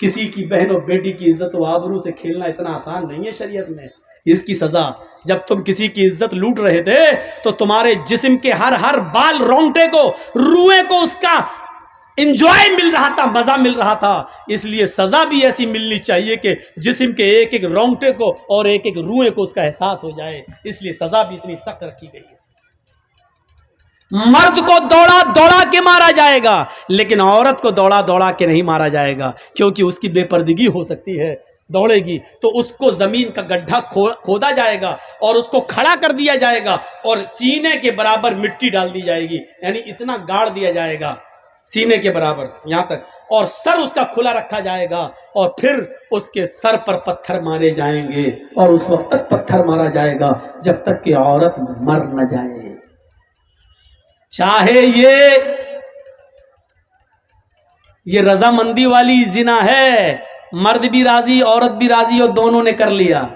کسی کی بہن و بیٹی کی عزت و آبرو سے کھیلنا اتنا آسان نہیں ہے شریعت میں. اس کی سزا، جب تم کسی کی عزت لوٹ رہے تھے تو تمہارے جسم کے ہر بال رونگٹے کو، روئے کو اس کا انجوائے مل رہا تھا، مزہ مل رہا تھا. اس لیے سزا بھی ایسی ملنی چاہیے کہ جسم کے ایک ایک رونگٹے کو اور ایک ایک روئے کو اس کا احساس ہو جائے. اس لیے سزا بھی اتنی سخت رکھی گئی ہے. مرد کو دوڑا دوڑا کے مارا جائے گا، لیکن عورت کو دوڑا دوڑا کے نہیں مارا جائے گا، کیونکہ اس کی بے پردگی ہو سکتی ہے. دوڑے گی تو اس کو زمین کا گڈھا کھودا جائے گا اور اس کو کھڑا کر دیا جائے گا اور سینے کے برابر مٹی ڈال دی جائے گی، یعنی اتنا گاڑ دیا جائے گا سینے کے برابر یہاں تک، اور سر اس کا کھلا رکھا جائے گا اور پھر اس کے سر پر پتھر مارے جائیں گے، اور اس وقت تک پتھر مارا جائے گا جب تک کہ عورت مر نہ جائے. چاہے یہ رضامندی والی زنا ہے، مرد بھی راضی عورت بھی راضی اور دونوں نے کر لیا.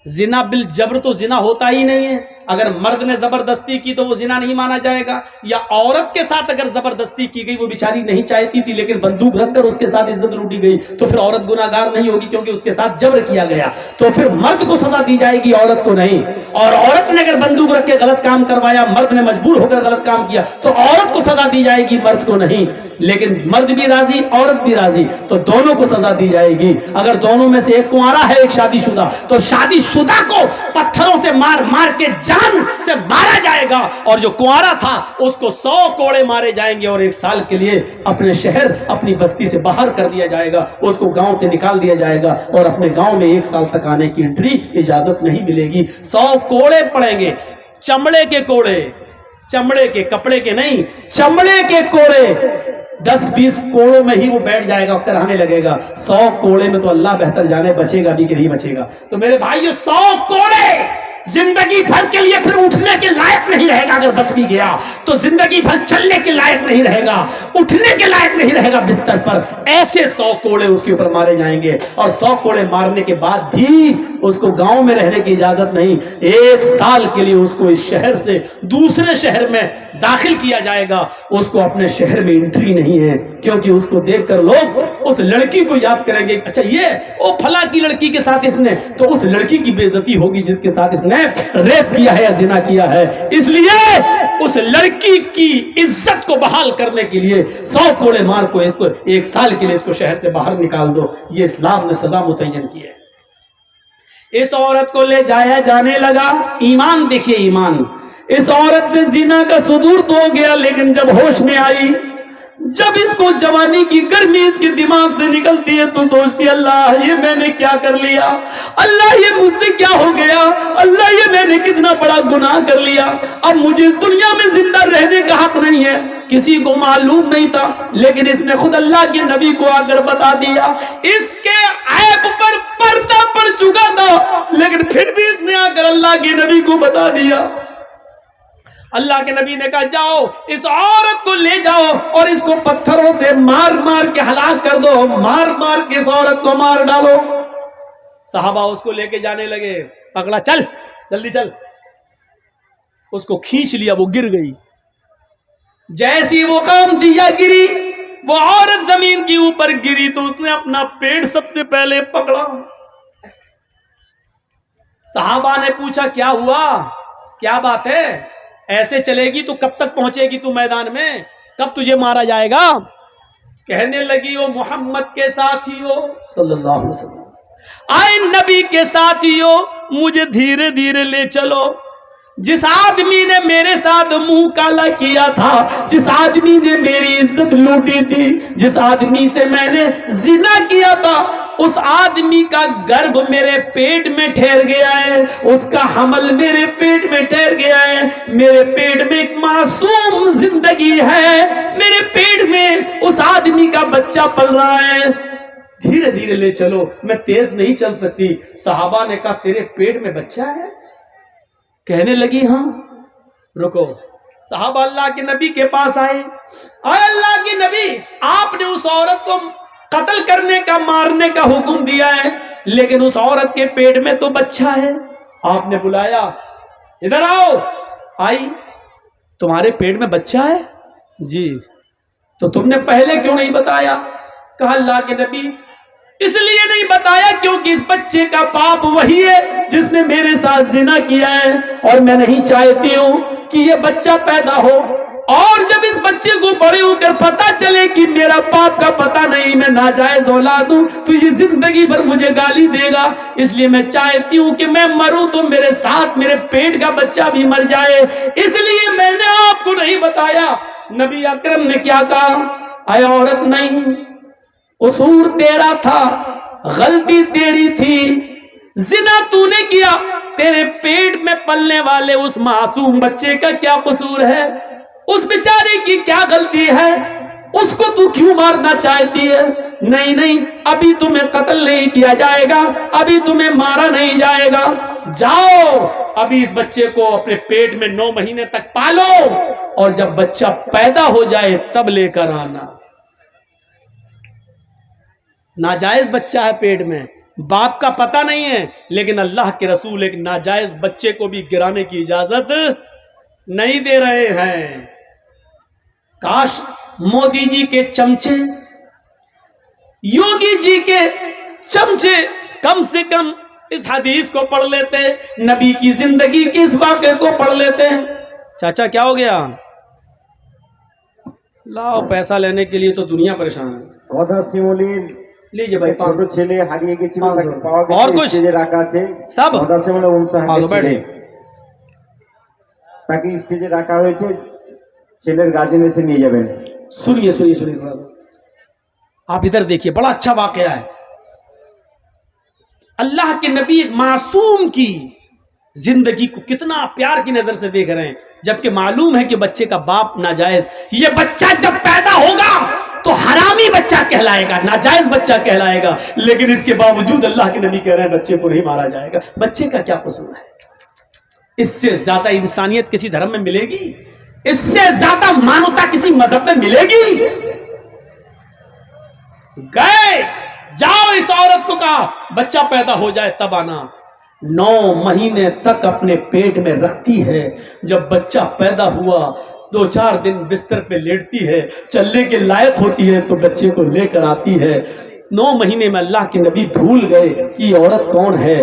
زنا بالجبر تو زنا ہوتا ہی نہیں ہے. اگر مرد نے زبردستی کی تو وہ زنا نہیں مانا جائے گا، یا عورت کے ساتھ اگر زبردستی کی گئی، وہ بیچاری نہیں چاہتی تھی لیکن بندوق رکھ کر اس کے ساتھ عزت لوٹی گئی، تو پھر عورت گناہگار نہیں ہوگی کیونکہ اس کے ساتھ جبر کیا گیا. تو پھر مرد کو سزا دی جائے گی، عورت کو نہیں. اور عورت نے اگر بندوق رکھ کے غلط کام کروایا، مرد نے مجبور ہو کر غلط کام کیا، تو عورت کو سزا دی جائے گی، مرد کو نہیں. لیکن مرد بھی راضی عورت بھی راضی تو دونوں کو سزا دی جائے گی. اگر دونوں میں سے ایک کنوارا ہے ایک شادی شدہ، تو شادی شدہ کو پتھروں سے مار مار کے جان سے مارا جائے گا، اور جو کنوارا تھا اس کو 100 کوڑے مارے جائیں گے اور 1 سال کے لیے اپنے شہر اپنی بستی سے باہر کر دیا جائے گا. اس کو گاؤں سے نکال دیا جائے گا اور اپنے گاؤں میں 1 سال تک آنے کی انٹری اجازت نہیں ملے گی. 100 کوڑے پڑیں گے، چمڑے کے کوڑے، چمڑے کے، کپڑے کے نہیں، چمڑے کے کوڑے. 10-20 کوڑوں میں ہی وہ بیٹھ جائے گا، کرانے لگے گا. 100 کوڑے میں تو اللہ بہتر جانے بچے گا بھی کہ نہیں بچے گا. تو میرے بھائیو 100 کوڑے زندگی بھر کے لیے پھر اٹھنے کے لائق نہیں رہے گا. اگر بچ بھی گیا تو زندگی بھر چلنے کے لائق نہیں رہے گا، اٹھنے کے لائق نہیں رہے گا بستر پر. ایسے 100 کوڑے اس کے اوپر مارے جائیں گے، اور 100 کوڑے مارنے کے بعد بھی اس کو گاؤں میں رہنے کی اجازت نہیں. 1 سال کے لیے اس کو اس شہر سے دوسرے شہر میں داخل کیا جائے گا. اس کو اپنے شہر میں انٹری نہیں ہے، کیونکہ اس کو دیکھ کر لوگ اس لڑکی کو یاد کریں گے، اچھا یہ وہ پھلا کی لڑکی کے ساتھ اس نے، تو اس لڑکی کی بے عزتی ہوگی جس کے ساتھ اس نے ریپ کیا ہے یا زنا کیا ہے. اس لیے اس لڑکی کی عزت کو بحال کرنے کے لیے 100 کوڑے مار کو 1 سال کے لیے اس کو شہر سے باہر نکال دو. یہ اسلام نے سزا متعین کی ہے. اس عورت کو لے جایا جانے لگا. ایمان دیکھیے، ایمان. اس عورت سے زنا کا صدور تو ہو گیا، لیکن جب ہوش میں آئی، جب اس کو جوانی کی گرمی اس کے دماغ سے نکلتی ہے تو سوچتی ہے اللہ یہ میں نے کیا کر لیا، اللہ یہ مجھ سے کیا ہو گیا، اللہ یہ میں نے کتنا بڑا گناہ کر لیا. اب مجھے اس دنیا میں زندہ رہنے کا حق نہیں ہے. کسی کو معلوم نہیں تھا، لیکن اس نے خود اللہ کے نبی کو آ کر بتا دیا. اس کے عیب پر پردہ پڑ چکا تھا، لیکن پھر بھی اس نے آ کر اللہ کے نبی کو بتا دیا. اللہ کے نبی نے کہا جاؤ اس عورت کو لے جاؤ اور اس کو پتھروں سے مار مار کے ہلاک کر دو، مار مار کے اس عورت کو مار ڈالو. صحابہ اس کو لے کے جانے لگے. پکڑا، چل جلدی چل. اس کو کھینچ لیا، وہ گر گئی. جیسی وہ کام دیا گری، وہ عورت زمین کے اوپر گری تو اس نے اپنا پیٹ سب سے پہلے پکڑا. صحابہ نے پوچھا کیا ہوا، کیا بات ہے، ایسے چلے گی تو کب تک پہنچے گی تو میدان میں، کب تجھے مارا جائے گا؟ کہنے لگی وہ محمد کے ساتھیو صلی اللہ علیہ وسلم، آئے نبی کے ساتھیو مجھے دھیرے دھیرے لے چلو. جس آدمی نے میرے ساتھ منہ کالا کیا تھا، جس آدمی نے میری عزت لوٹی تھی، جس آدمی سے میں نے زنا کیا تھا، اس آدمی کا گرب میرے پیٹ میں ٹھہر گیا ہے، اس کا حمل میرے پیٹ میں ٹھہر گیا ہے. میرے پیٹ میں ایک معصوم زندگی ہے، میرے پیٹ میں اس آدمی کا بچہ پل رہا ہے. دھیرے دھیرے لے چلو، میں تیز نہیں چل سکتی. صحابہ نے کہا تیرے پیٹ میں بچہ ہے؟ کہنے لگی ہاں. رکو. صحابہ اللہ کے نبی کے پاس آئے. اے اللہ کے نبی، آپ نے اس عورت کو قتل کرنے کا، مارنے کا حکم دیا ہے، لیکن اس عورت کے پیٹ میں تو بچہ ہے. آپ نے بلایا، ادھر آؤ. آئی. تمہارے پیٹ میں بچہ ہے؟ جی. تو تم نے پہلے کیوں نہیں بتایا؟ کہا اللہ کے نبی اس لیے نہیں بتایا کیونکہ اس بچے کا باپ وہی ہے جس نے میرے ساتھ زنا کیا ہے، اور میں نہیں چاہتی ہوں کہ یہ بچہ پیدا ہو اور جب اس بچے کو بڑے ہو کر پتا چلے کہ میرا باپ کا پتہ نہیں، میں ناجائز اولاد ہوں، تو یہ زندگی بھر مجھے گالی دے گا۔ اس لیے میں چاہتی ہوں کہ میں مروں تو میرے ساتھ میرے پیٹ کا بچہ بھی مر جائے، اس لیے میں نے آپ کو نہیں بتایا۔ نبی اکرم نے کیا کہا؟ اے عورت، نہیں، قصور تیرا تھا، غلطی تیری تھی، زنا تو نے کیا، تیرے پیٹ میں پلنے والے اس معصوم بچے کا کیا قصور ہے؟ اس بیچارے کی کیا غلطی ہے؟ اس کو تو کیوں مارنا چاہتی ہے؟ نہیں نہیں، ابھی تمہیں قتل نہیں کیا جائے گا، ابھی تمہیں مارا نہیں جائے گا، جاؤ ابھی اس بچے کو اپنے پیٹ میں 9 مہینے تک پالو، اور جب بچہ پیدا ہو جائے تب لے کر آنا۔ ناجائز بچہ ہے پیٹ میں، باپ کا پتہ نہیں ہے، لیکن اللہ کے رسول ایک ناجائز بچے کو بھی گرانے کی اجازت نہیں دے رہے ہیں۔ کاش مودی جی کے چمچے، یوگی جی کے چمچے کم سے کم اس حدیث کو پڑھ لیتے، نبی کی زندگی کے اس واقعے کو پڑھ لیتے۔ چاچا کیا ہو گیا؟ لاؤ پیسہ لینے کے لیے تو دنیا پریشان ہے۔ لیجیے بھائی، ছোট ছেলে হারিয়ে গেছিল, তাকে পাওয়া اور গেছে, کچھ স্টেজে রাখা আছে سب মদাসিমুল উনসাহার بیٹھے، তাকে স্টেজে রাখা হয়েছে, ছেলের গার্জেন এসে নিয়ে যাবেন। سنیے سنیے سنیے تھوڑا سا، آپ ادھر دیکھیے، بڑا اچھا واقعہ ہے۔ اللہ کے نبی ایک معصوم کی زندگی کو کتنا پیار کی نظر سے دیکھ رہے ہیں، جبکہ معلوم ہے کہ بچے کا باپ ناجائز، یہ بچہ جب پیدا ہوگا تو حرامی بچہ کہلائے گا، ناجائز بچہ کہلائے گا، لیکن اس کے باوجود اللہ کے نبی کہہ رہے ہیں بچے کو نہیں مارا جائے گا۔ بچے کا کیا قصور ہے؟ اس سے زیادہ انسانیت کسی دھرم میں ملے گی؟ اس سے زیادہ مانوتا کسی مذہب میں ملے گی؟ گئے، جاؤ اس عورت کو کہا بچہ پیدا ہو جائے تب آنا۔ 9 مہینے تک اپنے پیٹ میں رکھتی ہے، جب بچہ پیدا ہوا 2-4 دن بستر پہ لیٹتی ہے، چلنے کے لائق ہوتی ہے تو بچے کو لے کر آتی ہے۔ 9 مہینے میں اللہ کے نبی بھول گئے کہ یہ عورت کون ہے،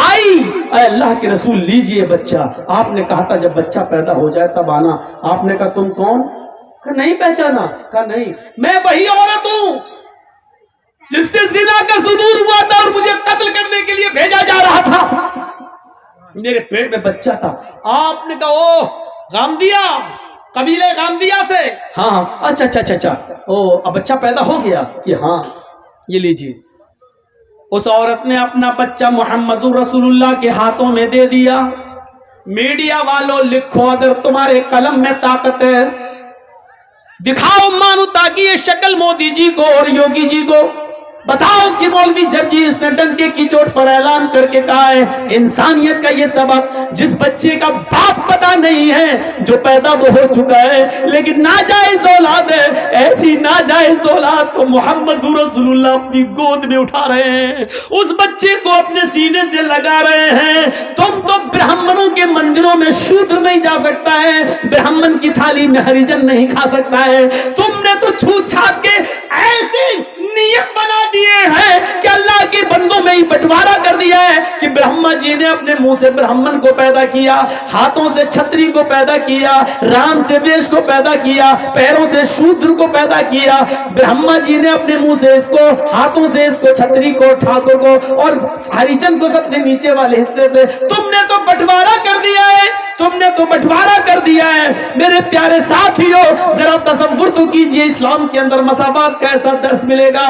آئی، اے اللہ کے رسول لیجئے بچہ، آپ نے کہا تھا جب بچہ پیدا ہو جائے تب آنا، آپ نے کہا تم کون؟ کہا نہیں پہچانا، کہا نہیں، میں وہی عورت ہوں جس سے زنا کا صدور ہوا تھا اور مجھے قتل کرنے کے لیے بھیجا جا رہا تھا، میرے پیٹ میں بچہ تھا۔ آپ نے کہا او غامدیہ، قبیلہ غامدیہ سے؟ ہاں، اچھا اچھا اچھا اچھا، او اب بچہ پیدا ہو گیا؟ کہ ہاں، یہ لیجیے۔ اس عورت نے اپنا بچہ محمد رسول اللہ کے ہاتھوں میں دے دیا۔ میڈیا والوں لکھو، اگر تمہارے قلم میں طاقت ہے دکھاؤ مانو، تاکہ یہ شکل مودی جی کو اور یوگی جی کو بتاؤ کہ مولوی جرجیس نے ڈنڈے کی چوٹ پر اعلان کر کے کہا ہے انسانیت کا یہ سبق، جس بچے کا باپ پتہ نہیں ہے جو پیدا وہ ہو چکا ہے لیکن ناجائز اولاد ہے، ایسی ناجائز اولاد کو محمد رسول اللہ اپنی گود میں اٹھا رہے ہیں، اس بچے کو اپنے سینے سے لگا رہے ہیں۔ تم تو برہمنوں کے مندروں میں شودر نہیں جا سکتا ہے، برہمن کی تھالی میں ہریجن نہیں کھا سکتا ہے، تم نے تو چھوت چھات کے ایسے نیم بنا دیے ہیں کہ اللہ کے بندوں میں ہی بٹوارا کر دیا ہے کہ برہما جی نے اپنے منہ سے برہمن کو پیدا کیا، ہاتھوں سے چھتری کو پیدا کیا، رام سے ویش کو پیدا کیا، پیروں سے شودر کو پیدا کیا۔ برہما جی نے اپنے منہ سے اس کو، ہاتھوں سے اس کو، چھتری کو، ٹھاکر کو اور ہریجن کو سب سے نیچے والے حصے سے تم نے تو بٹوارا کر دیا ہے، تم نے تو بٹوارا کر دیا ہے۔ میرے پیارے ساتھیوں، ذرا تصور تو کیجئے اسلام کے اندر مساوات کا ایسا درس ملے گا،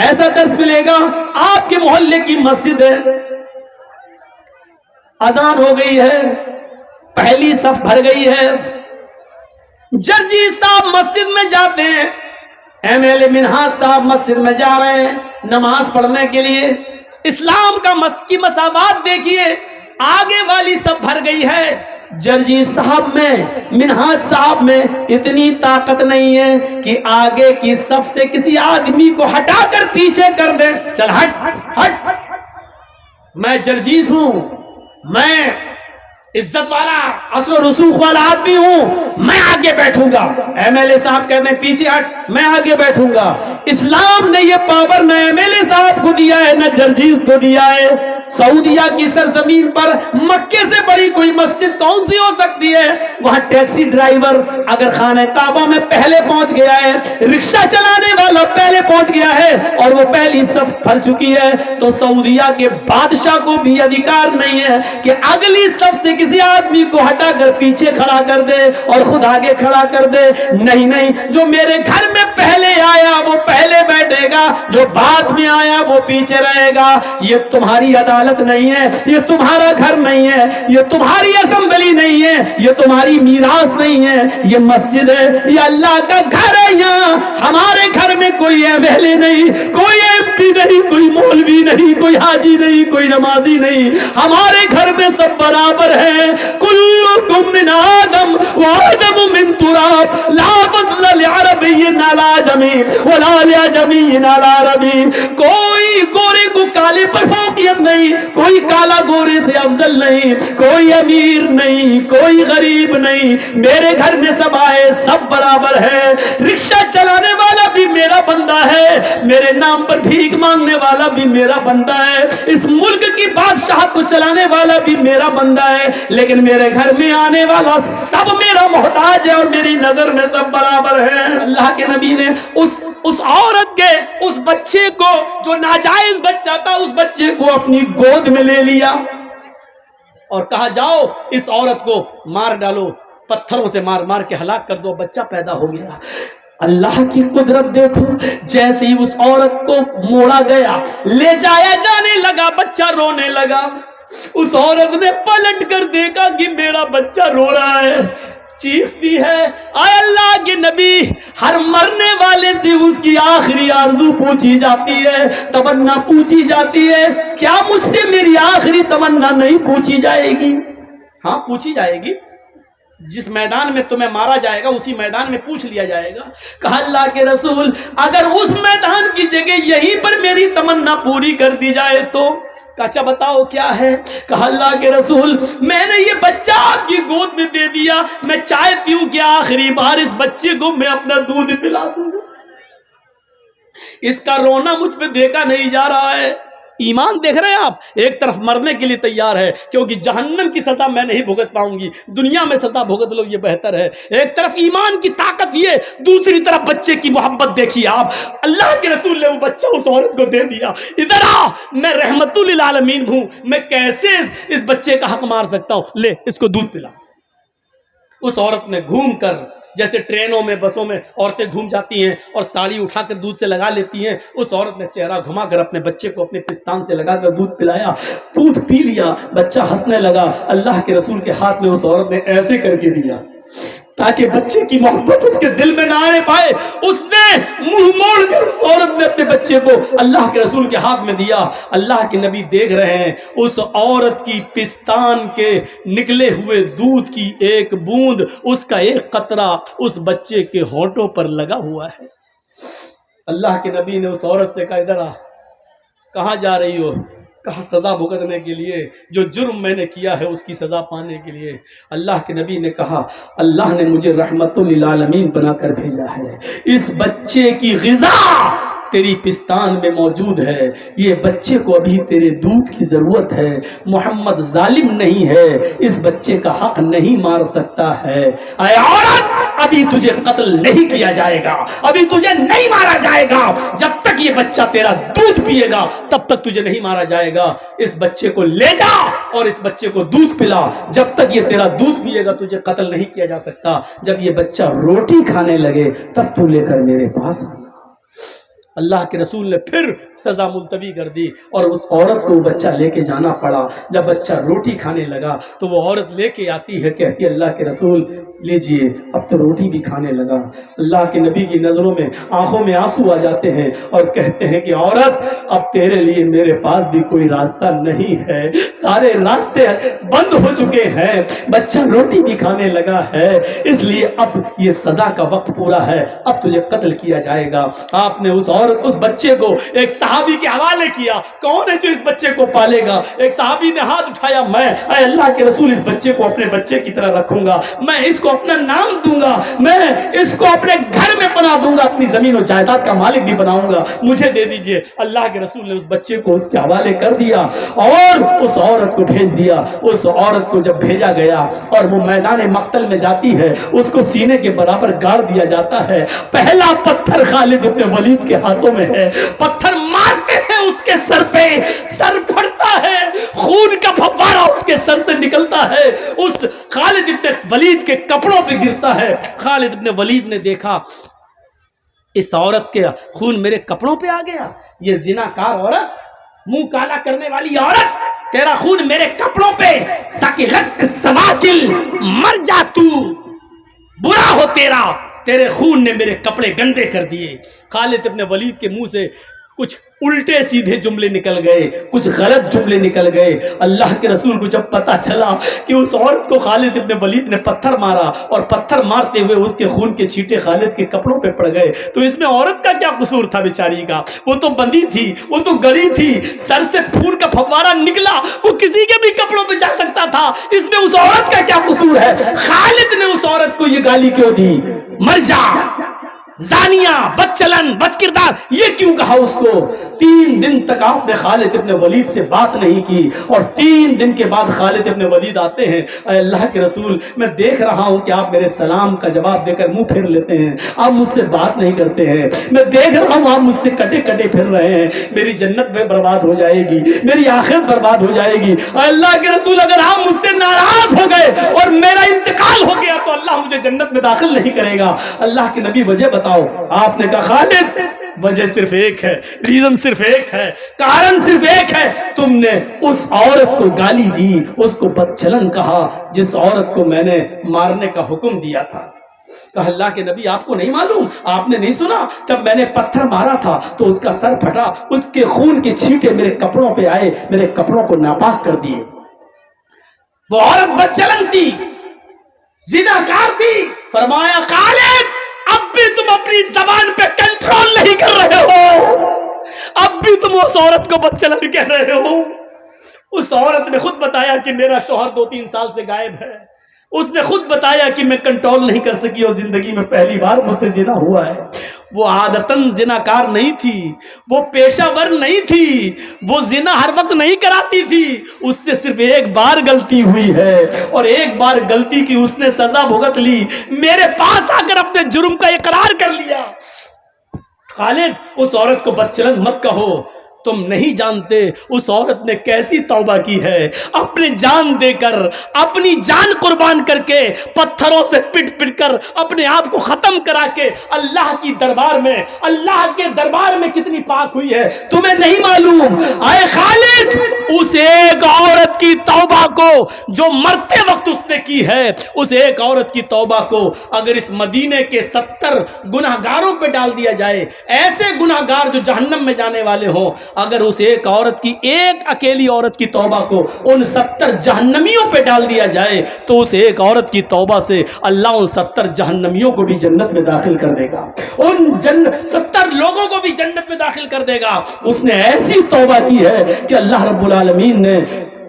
ایسا درس ملے گا۔ آپ کے محلے کی مسجد ہے، اذان ہو گئی ہے، پہلی صف بھر گئی ہے، جرجی صاحب مسجد میں جاتے ہیں، ایم ایل اے منہاج صاحب مسجد میں جا رہے ہیں نماز پڑھنے کے لیے۔ اسلام کا کی مساوات دیکھیے، آگے والی صف بھر گئی ہے، جرجی صاحب میں، منہاج صاحب میں اتنی طاقت نہیں ہے کہ آگے کی صف سے کسی آدمی کو ہٹا کر پیچھے کر دیں، چل ہٹ ہٹ ہٹ، میں جرجیس ہوں، میں عزت والا اصل و رسوخ والا آدمی ہوں، میں آگے بیٹھوں گا۔ ایم ایل اے صاحب کہتے ہیں پیچھے ہٹ، میں آگے بیٹھوں گا۔ اسلام نے یہ پاور نہ ایم ایل اے صاحب کو دیا ہے نہ جرجیز کو دیا ہے۔ سعودیہ کی سرزمین پر مکے سے بڑی کوئی مسجد کون سی ہو سکتی ہے؟ وہاں ٹیکسی ڈرائیور اگر خانہ کعبہ میں پہلے پہنچ گیا ہے، رکشہ چلانے والا پہلے پہنچ گیا ہے اور وہ پہلی صف بھر چکی ہے، تو سعودیہ کے بادشاہ کو بھی ادھیکار نہیں ہے کہ اگلی صف سے کسی آدمی کو ہٹا کر پیچھے کھڑا کر دے اور خود آگے کھڑا کر دے۔ نہیں نہیں، جو میرے گھر میں پہلے آیا وہ پہلے بیٹھے گا، جو بعد میں آیا وہ پیچھے رہے گا۔ یہ تمہاری عدالت نہیں ہے، یہ تمہارا گھر نہیں ہے، یہ تمہاری اسمبلی نہیں ہے، یہ تمہاری میراث نہیں ہے، یہ مسجد ہے، یہ اللہ کا گھر ہے۔ یہاں ہمارے گھر میں کوئی ایم ایل اے نہیں، کوئی ایم پی نہیں، کوئی مولوی نہیں، کوئی حاجی نہیں، کوئی نمازی نہیں، ہمارے گھر میں سب برابر ہیں۔ کلکم من آدم وآدم من تراب لا فضل لعربی علی عجمی ولا لعجمی علی عربی۔ کوئی گورے کو کالے پر فوقیت نہیں، کوئی کالا گورے سے افضل نہیں، کوئی امیر نہیں، کوئی غریب نہیں، میرے گھر میں سب آئے سب برابر ہے۔ رکشہ چلانے والا بھی میرا بندہ ہے، میرے نام پر بھیک مانگنے والا بھی میرا بندہ ہے، اس ملک کی بادشاہت کو چلانے والا بھی میرا بندہ ہے، لیکن میرے گھر میں آنے والا سب میرا محتاج ہے اور میری نظر میں سب برابر ہے۔ اللہ کے نبی نے اس عورت کے اس بچے کو جو ناجائز بچہ تھا، اس بچے کو اپنی گود میں لے لیا اور کہا جاؤ اس عورت کو مار ڈالو، پتھروں سے مار مار کے ہلاک کر دو، بچہ پیدا ہو گیا۔ اللہ کی قدرت دیکھو، جیسے ہی اس عورت کو موڑا گیا، لے جایا جانے لگا، بچہ رونے لگا۔ اس عورت نے پلٹ کر دیکھا کہ میرا بچہ رو رہا ہے، چیختی ہے، اے اللہ کے نبی، ہر مرنے والے سے اس کی آخری آرزو پوچھی جاتی ہے، تمنا پوچھی جاتی ہے، کیا مجھ سے میری آخری تمنا نہیں پوچھی جائے گی؟ ہاں پوچھی جائے گی، جس میدان میں تمہیں مارا جائے گا اسی میدان میں پوچھ لیا جائے گا۔ کہا اللہ کے رسول اگر اس میدان کی جگہ یہیں پر میری تمنا پوری کر دی جائے تو؟ اچھا بتاؤ کیا ہے؟ کہا اللہ کے رسول میں نے یہ بچہ آپ کی گود میں دے دیا، میں چاہتی ہوں کہ آخری بار اس بچے کو میں اپنا دودھ پلا دوں۔ اس کا رونا مجھ پہ دیکھا نہیں جا رہا ہے۔ ایمان دیکھ رہے ہیں آپ، ایک طرف مرنے کے لیے تیار ہے کیونکہ جہنم کی سزا میں نہیں بھگت پاؤں گی، دنیا میں سزا بھگت لو یہ بہتر ہے۔ ایک طرف ایمان کی طاقت یہ، دوسری طرف بچے کی محبت دیکھیے آپ۔ اللہ کے رسول نے وہ بچہ اس عورت کو دے دیا۔ ادھر آ، میں رحمت للعالمین ہوں، میں کیسے اس بچے کا حق مار سکتا ہوں؟ لے اس کو دودھ پلا۔ اس عورت نے گھوم کر، جیسے ٹرینوں میں بسوں میں عورتیں گھوم جاتی ہیں اور ساڑی اٹھا کر دودھ سے لگا لیتی ہیں، اس عورت نے چہرہ گھما کر اپنے بچے کو اپنے پستان سے لگا کر دودھ پلایا، دودھ پی لیا، بچہ ہنسنے لگا۔ اللہ کے رسول کے ہاتھ میں اس عورت نے ایسے کر کے دیا تاکہ بچے کی محبت اس کے دل میں نہ آنے پائے۔ اس نے منہ موڑ کر اس عورت نے اپنے بچے کو اللہ کے رسول کے ہاتھ میں دیا۔ اللہ کے نبی دیکھ رہے ہیں اس عورت کی پستان کے نکلے ہوئے دودھ کی ایک بوند، اس کا ایک قطرہ اس بچے کے ہونٹوں پر لگا ہوا ہے۔ اللہ کے نبی نے اس عورت سے کہا ادھر آ، کہاں جا رہی ہو؟ کہا سزا بھگتنے کے لیے، جو جرم میں نے کیا ہے اس کی سزا پانے کے لیے۔ اللہ کے نبی نے کہا اللہ نے مجھے رحمت للعالمین بنا کر بھیجا ہے، اس بچے کی غذا تیری پستان میں موجود ہے، یہ بچے کو ابھی تیرے دودھ کی ضرورت ہے۔ محمد ظالم نہیں ہے، اس بچے کا حق نہیں مار سکتا ہے۔ اے عورت، ابھی تجھے قتل نہیں کیا جائے گا، ابھی تجھے نہیں مارا جائے گا، جب تک یہ بچہ تیرا دودھ پیے گا تب تک تجھے نہیں مارا جائے گا۔ اس بچے کو لے جا اور اس بچے کو دودھ پلا، جب تک یہ تیرا دودھ پیے گا تجھے قتل نہیں کیا جا سکتا۔ جب یہ بچہ روٹی کھانے لگے تب تو لے کر میرے پاس آنا۔ اللہ کے رسول نے پھر سزا ملتوی کر دی اور اس عورت کو وہ بچہ لے کے جانا پڑا۔ جب بچہ روٹی کھانے لگا تو وہ عورت لے کے آتی ہے، کہتی ہے اللہ کے رسول لیجئے، اب تو روٹی بھی کھانے لگا۔ اللہ کے نبی کی نظروں میں، آنکھوں میں آنسو آ جاتے ہیں اور کہتے ہیں کہ عورت اب تیرے لیے میرے پاس بھی کوئی راستہ نہیں ہے، سارے راستے بند ہو چکے ہیں، بچہ روٹی بھی کھانے لگا ہے، اس لیے اب یہ سزا کا وقت پورا ہے، اب تجھے قتل کیا جائے گا۔ آپ نے اس عورت اس بچے کو ایک صحابی کے حوالے کیا. کون ہے جو اس بچے کو پالے گا؟ ایک صحابی نے ہاتھ اٹھایا, میں اے اللہ کے رسول اس بچے کو اپنے بچے کی طرح رکھوں گا, میں اس کو اپنا نام دوں گا, میں اس کو اپنے گھر میں پناہ دوں گا, اپنی زمین و جائیداد کا مالک بھی بناؤں گا, مجھے دے دیجئے. اللہ کے رسول نے اس بچے کو اس کے حوالے کر دیا اور اس عورت کو بھیج دیا. اس عورت کو جب بھیجا گیا اور وہ میدان مقتل میں جاتی ہے, اس کو سینے کے برابر گاڑ دیا جاتا ہے. پہلا پتھر خالد ابن ولید کے ہاتھوں میں ہے, پتھر مارتے ہیں اس کے سر پہ, سر پھٹتا ہے, خون کا فوارہ اس کے سر سے نکلتا ہے, اس خالد ابن ولید کے کپڑوں پہ گرتا ہے. خالد ابن ولید نے دیکھا اس عورت کے خون میرے کپڑوں پہ آ گیا, یہ زناکار عورت, منہ کالا کرنے والی عورت, تیرا خون میرے کپڑوں پہ, سکلت سواکل, مر جا تو, برا ہو تیرا, تیرے خون نے میرے کپڑے گندے کر دیے. خالد ابن ولید کے منہ سے کچھ الٹے سیدھے جملے نکل گئے, کچھ غلط جملے نکل گئے. اللہ کے رسول کو جب پتا چلا کہ اس عورت کو خالد ابن ولید نے پتھر مارا اور پتھر مارتے ہوئے اس کے خون کے چھینٹے خالد کے کپڑوں پہ پڑ گئے, تو اس میں عورت کا کیا قصور تھا بیچاری کا؟ وہ تو بندی تھی, وہ تو گڑی تھی, سر سے خون کا فوارہ نکلا, وہ کسی کے بھی کپڑوں پہ جا سکتا تھا, اس میں اس عورت کا کیا قصور ہے؟ خالد نے اس عورت کو یہ گالی کیوں دی؟ مر جا, زانیہ, بد چلن, بد کردار, یہ کیوں کہا اس کو؟ 3 دن تک آپ نے خالد ابن ولید سے بات نہیں کی, اور 3 دن کے بعد خالد ابن ولید آتے ہیں. اے اللہ کے رسول, میں دیکھ رہا ہوں کہ آپ میرے سلام کا جواب دے کر منہ پھیر لیتے ہیں, آپ مجھ سے بات نہیں کرتے ہیں, میں دیکھ رہا ہوں آپ مجھ سے کٹے کٹے پھر رہے ہیں, میری جنت میں برباد ہو جائے گی, میری آخرت برباد ہو جائے گی. اے اللہ کے رسول, اگر آپ مجھ سے ناراض ہو گئے اور میرا انتقال ہو گیا تو اللہ مجھے جنت میں داخل نہیں کرے گا. اللہ کے نبی وجہ بتاؤ. آپ نے کہا خالد, وجہ صرف ایک ہے, ریزن صرف ایک ہے, کارن صرف ایک ہے, تم نے اس عورت کو گالی دی, اس کو بدچلن کہا جس عورت کو میں نے مارنے کا حکم دیا تھا. کہا اللہ کے نبی آپ کو نہیں معلوم, آپ نے نہیں سنا جب میں نے پتھر مارا تھا تو اس کا سر پھٹا, اس کے خون کے چھینٹے میرے کپڑوں پہ آئے, میرے کپڑوں کو ناپاک کر دیے. وہ عورت بدچلن تھی, زناکار تھی. فرمایا خالد, اب بھی تم اپنی زبان پہ کنٹرول نہیں کر رہے ہو, اب بھی تم اس عورت کو بدچلن کہہ رہے ہو. اس عورت نے خود بتایا کہ میرا شوہر 2-3 سال سے غائب ہے, اس نے خود بتایا کہ میں کنٹرول نہیں کر سکی اور زندگی میں پہلی بار مجھ سے زنا ہوا ہے. وہ عادتاً زناکار نہیں تھی, وہ پیشہ ور نہیں تھی, وہ زنا ہر وقت نہیں کراتی تھی, اس سے صرف ایک بار غلطی ہوئی ہے, اور ایک بار غلطی کی اس نے سزا بھگت لی, میرے پاس آ کر اپنے جرم کا اقرار کر لیا. خالد, اس عورت کو بدچلن مت کہو, تم نہیں جانتے اس عورت نے کیسی توبہ کی ہے, اپنی جان دے کر, اپنی جان قربان کر کے, پتھروں سے پٹ پٹ کر اپنے آپ کو ختم کرا کے اللہ کی دربار میں, اللہ کے دربار میں کتنی پاک ہوئی ہے تمہیں نہیں معلوم. اے خالد, اس ایک عورت کی توبہ کو جو مرتے وقت اس نے کی ہے, اس ایک عورت کی توبہ کو اگر اس مدینے کے 70 گناہگاروں پہ ڈال دیا جائے, ایسے گناہگار جو جہنم میں جانے والے ہوں, اگر اس ایک عورت کی, ایک اکیلی عورت کی توبہ کو ان 70 جہنمیوں پہ ڈال دیا جائے تو اس ایک عورت کی توبہ سے اللہ ان 70 جہنمیوں کو بھی جنت میں داخل کر دے گا, ان 70 لوگوں کو بھی جنت میں داخل کر دے گا. اس نے ایسی توبہ کی ہے کہ اللہ رب العالمین نے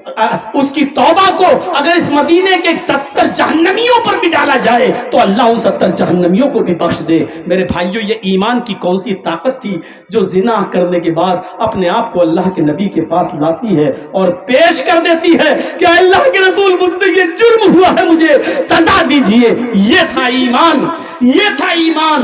اس کی توبہ کو اگر اس مدینے کے 70 جہنمیوں پر بھی ڈالا جائے تو اللہ ان 70 جہنمیوں کو بھی بخش دے. میرے بھائیوں, یہ ایمان کی کون سی طاقت تھی جو زنا کرنے کے بعد اپنے آپ کو اللہ کے نبی کے پاس لاتی ہے اور پیش کر دیتی ہے کہ اللہ کے رسول, مجھ سے یہ جرم ہوا ہے, مجھے سزا دیجئے. یہ تھا ایمان, یہ تھا ایمان.